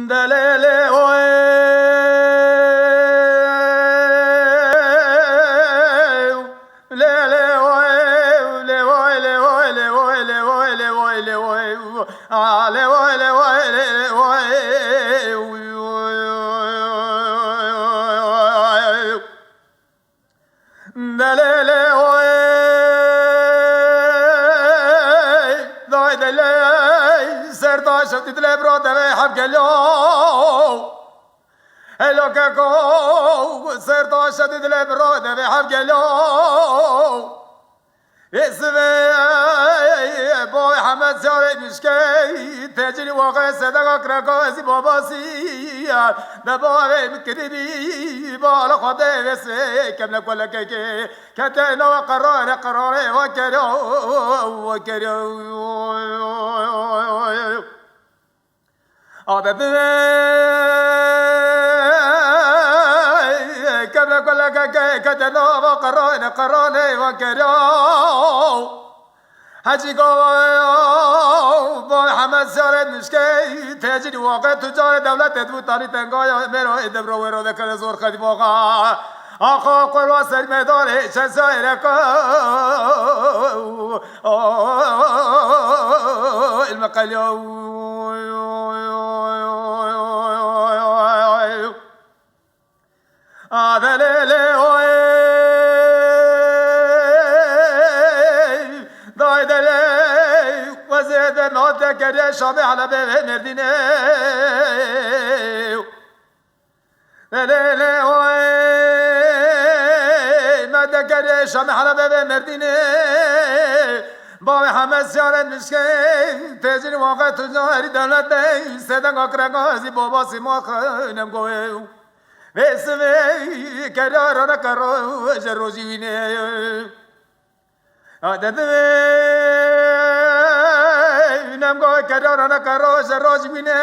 دليلي شفت الابراد حب قالوا هلو كاكو صرت شديد الابراد حب قالوا اسمي بوي حمد ساري مشكي تجري واقع صدق كراكوزي باباسي دبوي مكربي بالا خدي بس كم لك ولا كيكي كتنا وقرار وكرو هذا كم كل كتنا وقراني وكرو حجي قو محمد سارد مشكي تجري واقع تجار دولة تدو تاني تنقايا مرو ادبرو ورو ذكر زور خدي واقع آخا قروا سر مداره شسائرك المقاليو هذا ليلي ضاي دلي وزيد نوتك كريشة على بيه مرديني ليلي ما كريشة على بيه مرديني بابي حمد سيارة مشكين تجري واقع تجاري دولتي سيدان اكراغازي بابا سيما خينم قوي بسمي كرارنا كرو جروجي ويني ددوي نم قوي كرارنا كرو جروجي ويني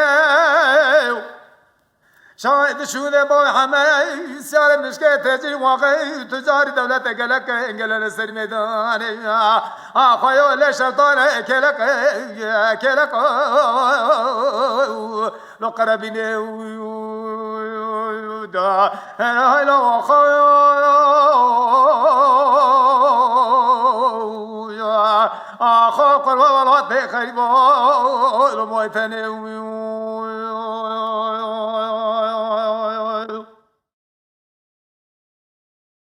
شاهد شو ذا بابي حمد سيارة مشكين تجري واقع تجاري دولتي قلق انقلن سر ميداني خيو لشطان كلك لو قربيني دا هلا خيو اخو قرب ولا تخيبو الموتني